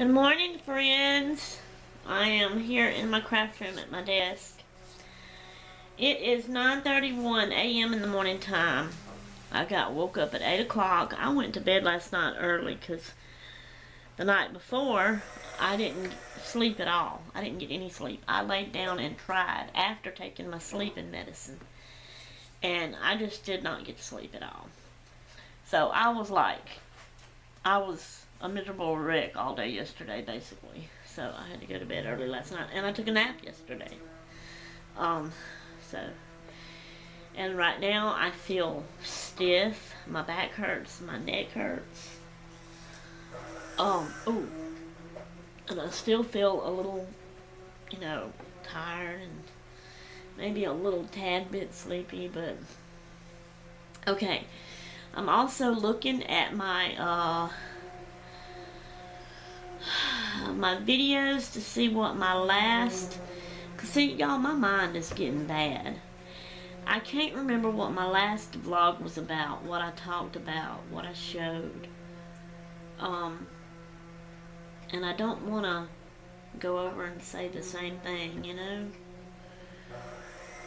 Good morning, friends. I am here in my craft room at my desk. It is 9:31 a.m. in the morning time. I woke up at 8 o'clock. I went to bed last night early because the night before I didn't sleep at all. I didn't get any sleep. I laid down and tried after taking my sleeping medicine, and I just did not get to sleep at all. So I was a miserable wreck all day yesterday, basically. So I had to go to bed early last night, and I took a nap yesterday. And right now I feel stiff. My back hurts, my neck hurts. And I still feel a little, tired and maybe a little tad bit sleepy, but okay. I'm also looking at my my videos to see what my last, cause see y'all, my mind is getting bad. I can't remember what my last vlog was about, what I talked about, what I showed. And I don't want to go over and say the same thing,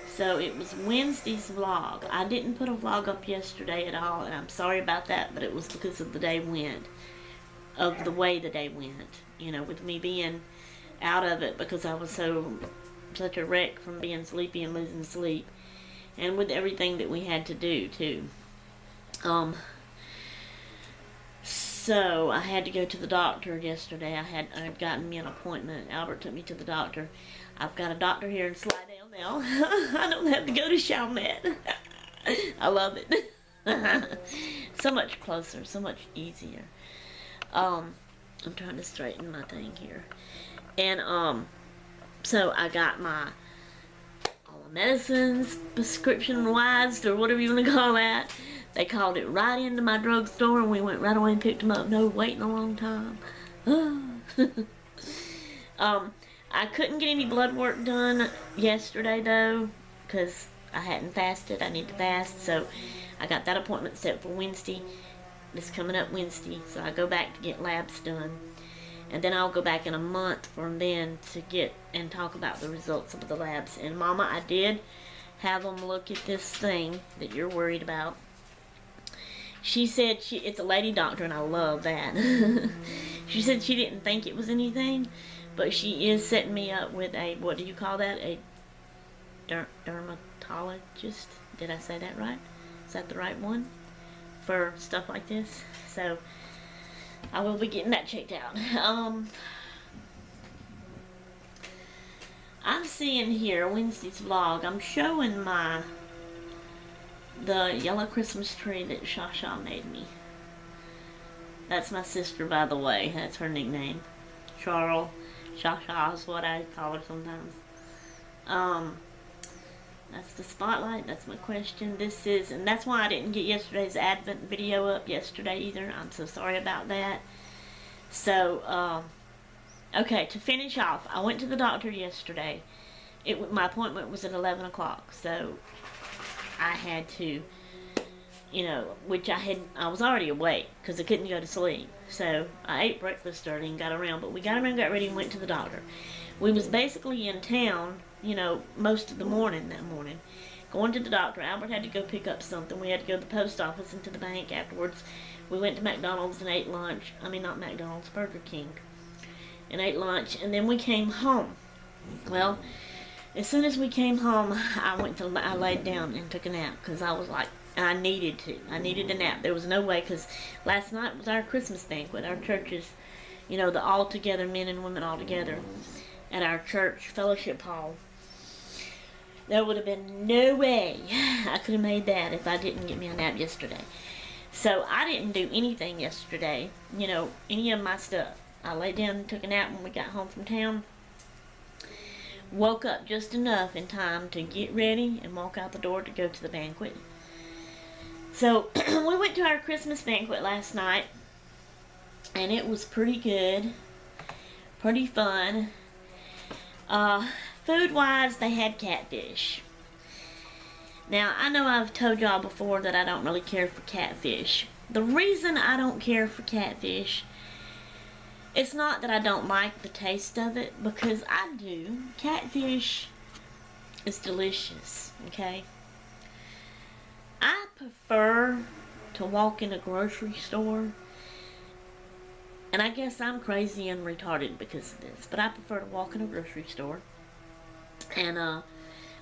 So it was Wednesday's vlog. I didn't put a vlog up yesterday at all, and I'm sorry about that, but it was because of the way the day went. With me being out of it because I was such a wreck from being sleepy and losing sleep, and with everything that we had to do too. So I had to go to the doctor yesterday. I'd gotten me an appointment. Albert took me to the doctor. I've got a doctor here in Slidell now. I don't have to go to Chalmette. I love it. So much closer, so much easier. I'm trying to straighten my thing here. And, so I got all the medicines, prescription-wise, or whatever you want to call that. They called it right into my drugstore, and we went right away and picked them up. No waiting a long time. I couldn't get any blood work done yesterday, though, because I hadn't fasted. I need to fast, so I got that appointment set for Wednesday. It's coming up Wednesday, so I go back to get labs done. And then I'll go back in a month from then to get and talk about the results of the labs. And Mama, I did have them look at this thing that you're worried about. She said it's a lady doctor, and I love that. She said she didn't think it was anything, but she is setting me up with a, what do you call that? A dermatologist. Did I say that right? Is that the right one? For stuff like this. So I will be getting that checked out. I'm seeing here Wednesday's vlog. I'm showing the yellow Christmas tree that Shasha made me. That's my sister, by the way. That's her nickname. Charles. Shasha is what I call her sometimes. That's the spotlight. That's my question. And that's why I didn't get yesterday's Advent video up yesterday either. I'm so sorry about that. So, okay, to finish off, I went to the doctor yesterday. My appointment was at 11 o'clock, so I had to, which I was already awake because I couldn't go to sleep. So I ate breakfast early and got around, but we got around, got ready, and went to the doctor. We was basically in town, most of the morning that morning, going to the doctor. Albert had to go pick up something. We had to go to the post office and to the bank afterwards. We went to McDonald's and ate lunch. I mean, not McDonald's, Burger King. And ate lunch, and then we came home. Well, as soon as we came home, I laid down and took a nap because I was like, I needed to. I needed a nap. There was no way, because last night was our Christmas banquet. Our church's, the all-together, men and women all together at our church fellowship hall. There would have been no way I could have made that if I didn't get me a nap yesterday. So I didn't do anything yesterday, any of my stuff. I laid down and took a nap when we got home from town. Woke up just enough in time to get ready and walk out the door to go to the banquet. So we went to our Christmas banquet last night, and it was pretty good, pretty fun. Food-wise, they had catfish. Now, I know I've told y'all before that I don't really care for catfish. The reason I don't care for catfish It's not that I don't like the taste of it, because I do. Catfish is delicious, okay? I prefer to walk in a grocery store, and I guess I'm crazy and retarded because of this, but I prefer to walk in a grocery store and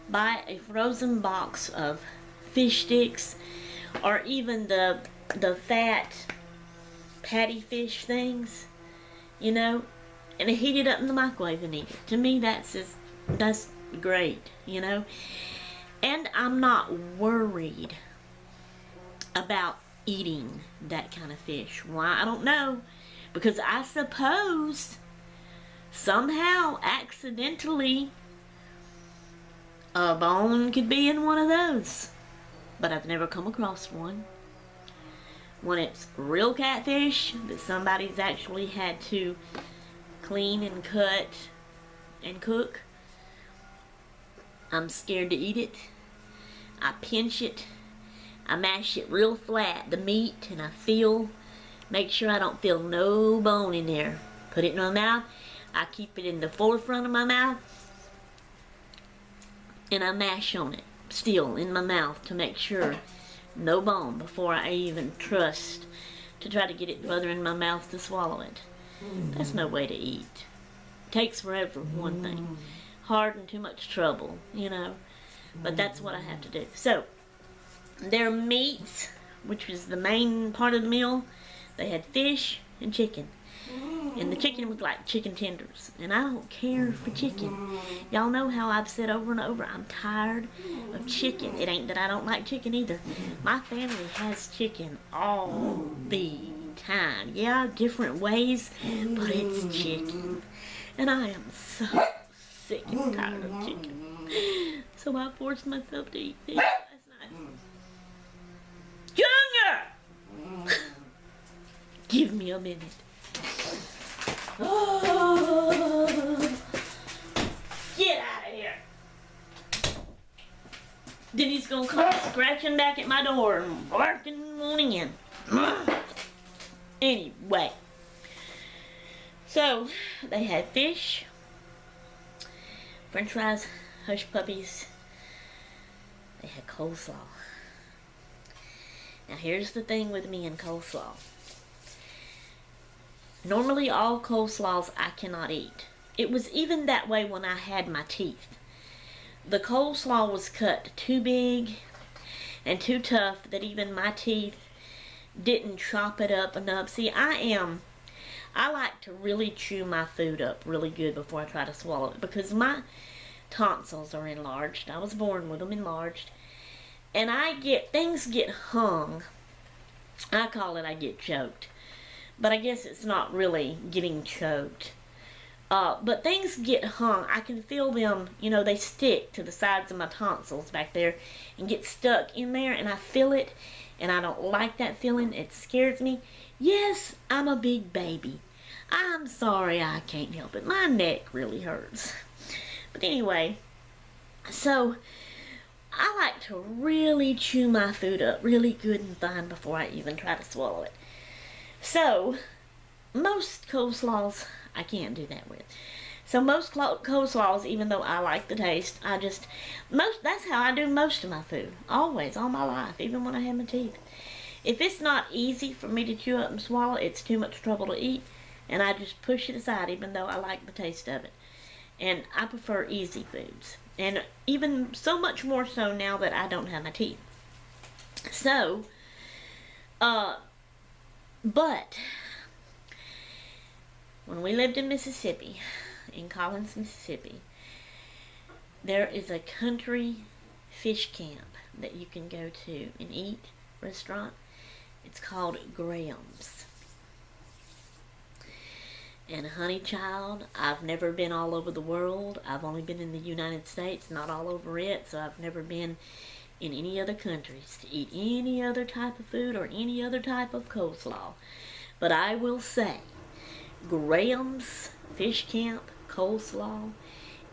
buy a frozen box of fish sticks, or even the fat patty fish things, you know, and heat it up in the microwave and eat it. To me, that's great, you know. And I'm not worried about eating that kind of fish. Why? I don't know. Because I suppose somehow, accidentally, a bone could be in one of those. But I've never come across one. When it's real catfish that somebody's actually had to clean and cut and cook, I'm scared to eat it. I pinch it. I mash it real flat, the meat, and I make sure I don't feel no bone in there. Put it in my mouth. I keep it in the forefront of my mouth, and I mash on it, still in my mouth, to make sure no bone before I even trust to try to get it further in my mouth to swallow it. That's no way to eat. Takes forever, one thing. Hard and too much trouble, you know. But that's what I have to do. So, their meats, which was the main part of the meal, they had fish and chicken. And the chicken was like chicken tenders. And I don't care for chicken. Y'all know how I've said over and over, I'm tired of chicken. It ain't that I don't like chicken either. My family has chicken all the time. Yeah, different ways, but it's chicken. And I am so sick and tired of chicken. So I forced myself to eat fish last night. Junior! Give me a minute. Oh, get out of here. Then he's gonna come scratching back at my door and barking wanting in. Anyway, so they had fish, French fries, hush puppies. They had coleslaw. Now here's the thing with me and coleslaw. Normally all coleslaws I cannot eat. It was even that way when I had my teeth. The coleslaw was cut too big and too tough that even my teeth didn't chop it up enough. See, I like to really chew my food up really good before I try to swallow it, because my tonsils are enlarged. I was born with them enlarged. And things get hung. I call it I get choked. But I guess it's not really getting choked. But things get hung. I can feel them, you know, they stick to the sides of my tonsils back there and get stuck in there, and I feel it, and I don't like that feeling. It scares me. Yes, I'm a big baby. I'm sorry, I can't help it. My neck really hurts. But anyway, so I like to really chew my food up really good and fine before I even try to swallow it. So, most coleslaws, I can't do that with. So most coleslaws, even though I like the taste, that's how I do most of my food. Always, all my life, even when I have my teeth. If it's not easy for me to chew up and swallow, it's too much trouble to eat, and I just push it aside, even though I like the taste of it. And I prefer easy foods. And even so much more so now that I don't have my teeth. So, but when we lived in Mississippi, in Collins, Mississippi, there is a country fish camp that you can go to and eat, restaurant. It's called Graham's. And honey child, I've never been all over the world. I've only been in the United States, not all over it, so I've never been in any other countries to eat any other type of food or any other type of coleslaw. But I will say, Graham's Fish Camp coleslaw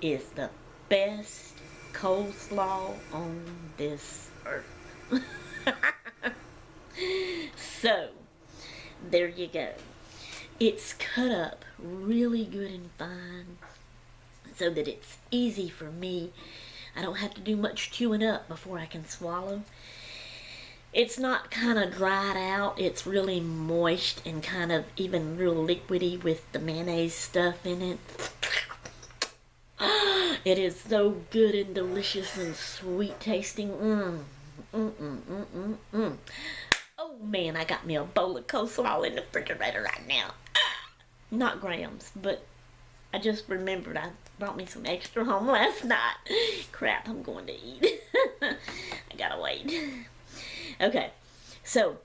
is the best coleslaw on this earth. So, there you go. it's cut up really good and fine so that it's easy for me. I don't have to do much chewing up before I can swallow. It's not kind of dried out. It's really moist and kind of even real liquidy with the mayonnaise stuff in it. It is so good and delicious and sweet tasting. Oh man, I got me a bowl of coleslaw in the refrigerator right now. Not Graham's, but I just remembered I brought me some extra home last night. Crap, I'm going to eat. I gotta wait. Okay, so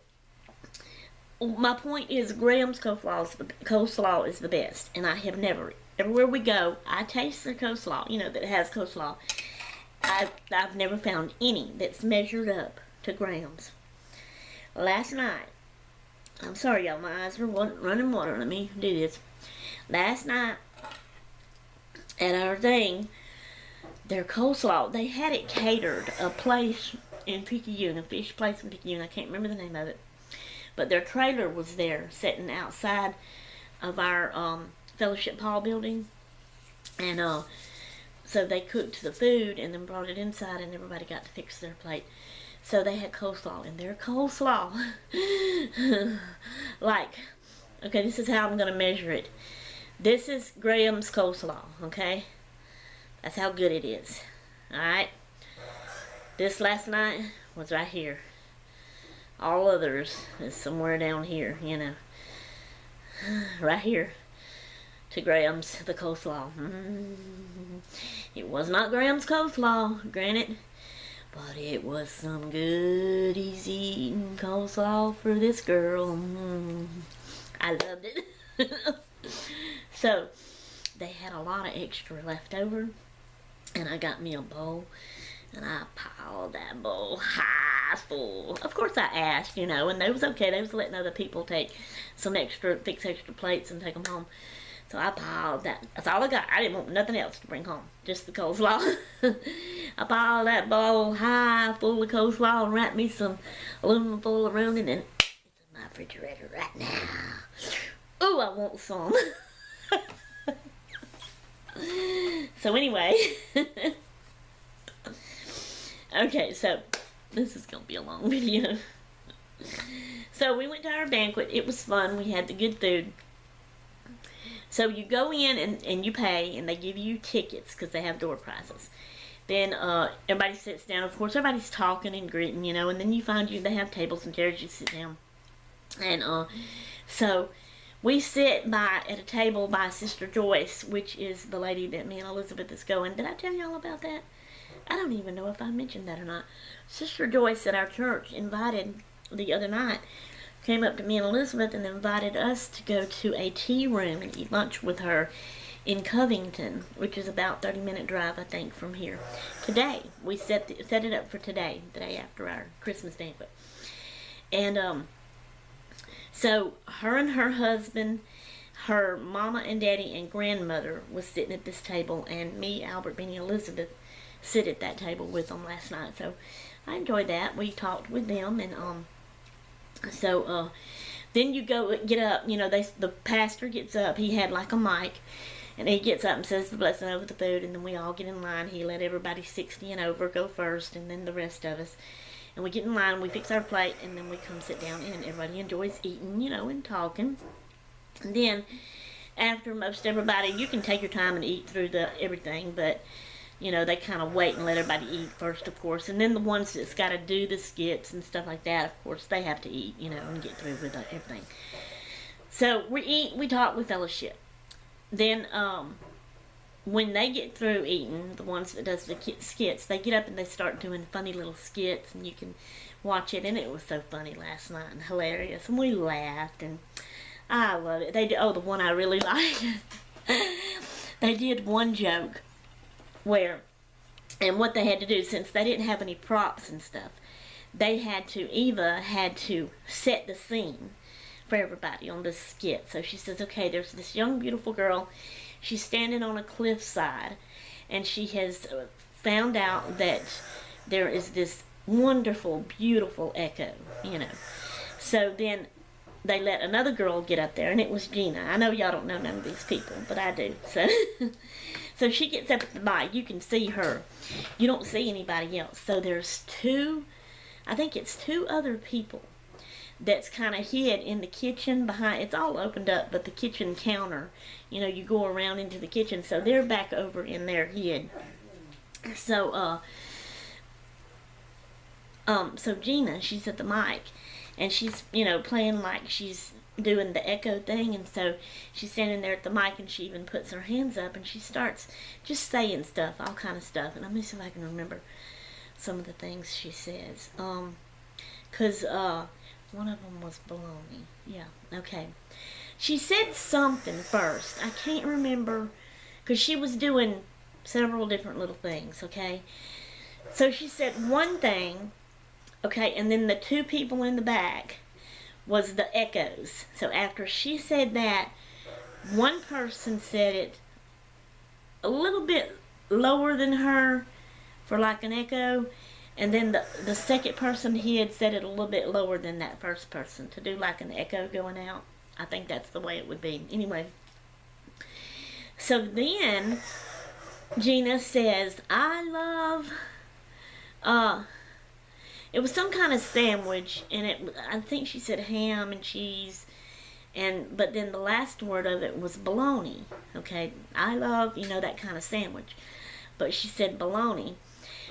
my point is Graham's coleslaw is the best, and I have never, everywhere we go, I taste their coleslaw, you know, that has coleslaw. I've never found any that's measured up to Graham's. Last night, I'm sorry y'all, my eyes are running water. Let me do this. Last night, at our thing, their coleslaw, they had it catered, a place in Picayune, a fish place in Picayune, I can't remember the name of it, but their trailer was there, sitting outside of our Fellowship Hall building, and so they cooked the food and then brought it inside, and everybody got to fix their plate. So they had coleslaw, and their coleslaw, like, okay, this is how I'm going to measure it. This is Graham's coleslaw, okay? That's how good it is, alright? This last night was right here. All others is somewhere down here, you know. Right here to Graham's, the coleslaw. It was not Graham's coleslaw, granted. But it was some good, easy eating coleslaw for this girl. I loved it. So, they had a lot of extra left over. And I got me a bowl. And I piled that bowl high full. Of course I asked, you know, and they was okay. They was letting other people take some extra, fix extra plates and take them home. So I piled that. That's all I got. I didn't want nothing else to bring home. Just the coleslaw. I piled that bowl high full of coleslaw and wrapped me some aluminum foil around it, and it's in my refrigerator right now. Ooh, I want some. So anyway. Okay, so this is going to be a long video. So we went to our banquet. It was fun. We had the good food. So you go in and you pay, and they give you tickets because they have door prizes. Then everybody sits down. Of course, everybody's talking and greeting, you know, and then you find they have tables and chairs. You sit down. And so we sit at a table by Sister Joyce, which is the lady that me and Elizabeth is going. Did I tell y'all about that? I don't even know if I mentioned that or not. Sister Joyce at our church invited the other night, came up to me and Elizabeth and invited us to go to a tea room and eat lunch with her in Covington, which is about 30-minute drive, I think, from here. Today, we set it up for today, the day after our Christmas banquet. And so her and her husband, her mama and daddy and grandmother was sitting at this table, and me, Albert, Benny, Elizabeth sit at that table with them last night. So I enjoyed that. We talked with them, and so then you get up, you know, the pastor gets up. He had like a mic, and he gets up and says the blessing over the food, and then we all get in line. He let everybody 60 and over go first, and then the rest of us. And we get in line, we fix our plate, and then we come sit down, and everybody enjoys eating, you know, and talking. And then after most everybody, you can take your time and eat through everything, but you know, they kind of wait and let everybody eat first, of course. And then the ones that's got to do the skits and stuff like that, of course, they have to eat, you know, and get through with everything. So we eat, we talk, we fellowship. Then when they get through eating, the ones that does the skits, they get up and they start doing funny little skits, and you can watch it. And it was so funny last night and hilarious. And we laughed, and I love it. They did, the one I really like. They did one joke and what they had to do, since they didn't have any props and stuff, Eva had to set the scene for everybody on this skit. So she says, okay, there's this young, beautiful girl. She's standing on a cliffside, and she has found out that there is this wonderful, beautiful echo, you know. So then they let another girl get up there, and it was Gina. I know y'all don't know none of these people, but I do. So, so she gets up at the mic. You can see her. You don't see anybody else. So there's two, I think it's two other people that's kind of hid in the kitchen behind. It's all opened up, but the kitchen counter, you know, you go around into the kitchen. So they're back over in there hid. So, so Gina, she's at the mic, and she's, you know, playing like she's doing the echo thing, and so she's standing there at the mic, and she even puts her hands up, and she starts just saying stuff, all kind of stuff, and let me see if I can remember some of the things she says, because, one of them was baloney, yeah, okay, she said something first, I can't remember, because she was doing several different little things, okay, so she said one thing, okay, and then the two people in the back was the echoes. So after she said that, one person said it a little bit lower than her for like an echo, and then the second person he had said it a little bit lower than that first person to do like an echo going out. I think that's the way it would be. Anyway, so then Gina says, I love, it was some kind of sandwich, and I think she said ham and cheese, but then the last word of it was bologna, okay? I love, you know, that kind of sandwich, but she said bologna.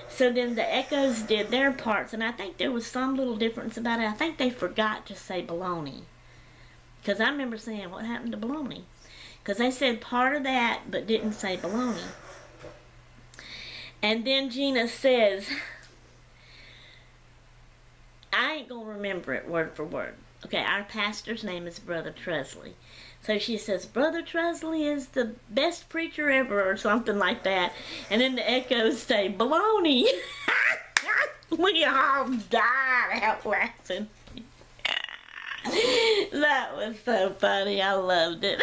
So then the echoes did their parts, and I think there was some little difference about it. I think they forgot to say bologna, because I remember saying, what happened to bologna? Because they said part of that, but didn't say bologna. And then Gina says, I ain't gonna remember it word for word. Okay, our pastor's name is Brother Tresley. So she says, Brother Tresley is the best preacher ever, or something like that. And then the echoes say, baloney. We all died out laughing. That was so funny. I loved it.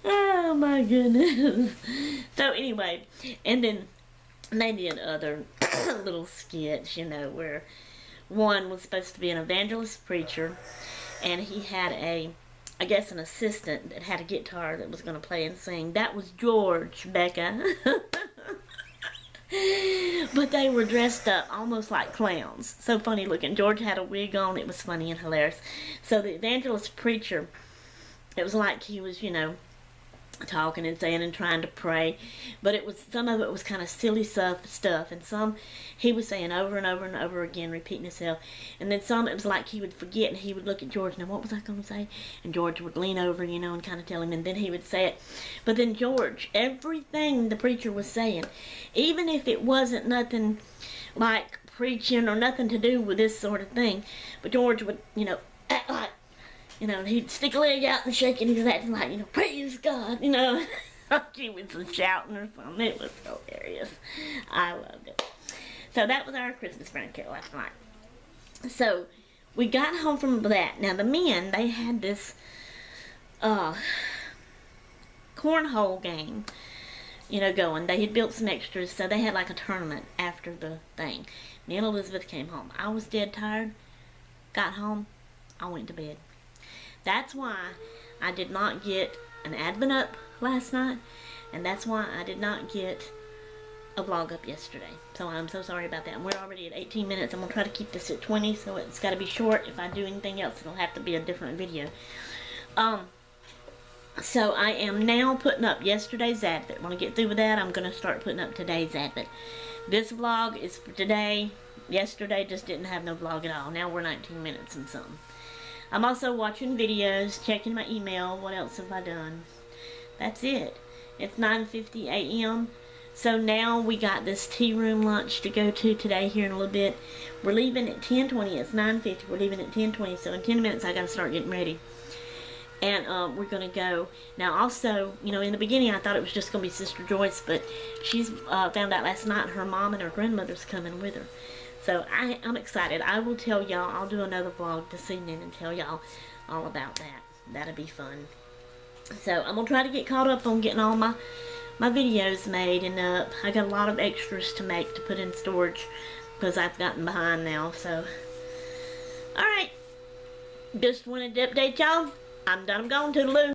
Oh my goodness. So anyway, and then they did other little skits, you know, where one was supposed to be an evangelist preacher, and he had I guess an assistant that had a guitar that was going to play and sing. That was George, Becca. But they were dressed up almost like clowns. So funny looking. George had a wig on. It was funny and hilarious. So the evangelist preacher, it was like he was, you know, talking and saying and trying to pray, but it was, some of it was kind of silly stuff, and some he was saying over and over and over again, repeating himself, and then some it was like he would forget, and he would look at George, now what was I going to say, and George would lean over, you know, and kind of tell him, and then he would say it. But then George, everything the preacher was saying, even if it wasn't nothing like preaching or nothing to do with this sort of thing, but George would, you know, act like, you know, he'd stick a leg out and shake it. He was acting like, you know, praise God, you know. He was shouting or something. It was hilarious. I loved it. So that was our Christmas friend carol last night. So we got home from that. Now the men, they had this cornhole game, you know, going. They had built some extras, so they had like a tournament after the thing. Me and Elizabeth came home. I was dead tired. Got home. I went to bed. That's why I did not get an Advent up last night, and that's why I did not get a vlog up yesterday. So I'm so sorry about that. And we're already at 18 minutes. I'm going to try to keep this at 20, so it's got to be short. If I do anything else, it'll have to be a different video. So I am now putting up yesterday's Advent. When I get through with that, I'm going to start putting up today's Advent. This vlog is for today. Yesterday just didn't have no vlog at all. Now we're 19 minutes and something. I'm also watching videos, checking my email. What else have I done? That's it. It's 9:50 a.m. So now we got this tea room lunch to go to today here in a little bit. We're leaving at 10:20. It's 9:50. We're leaving at 10:20. So in 10 minutes I got to start getting ready. And we're going to go. Now also, you know, in the beginning I thought it was just going to be Sister Joyce, but she's found out last night her mom and her grandmother's coming with her. So I'm excited. I will tell y'all. I'll do another vlog this evening and tell y'all all about that. That'll be fun. So I'm going to try to get caught up on getting all my videos made and up. I got a lot of extras to make to put in storage because I've gotten behind now. So Alright. Just wanted to update y'all. I'm done. I'm gone. Toodaloo.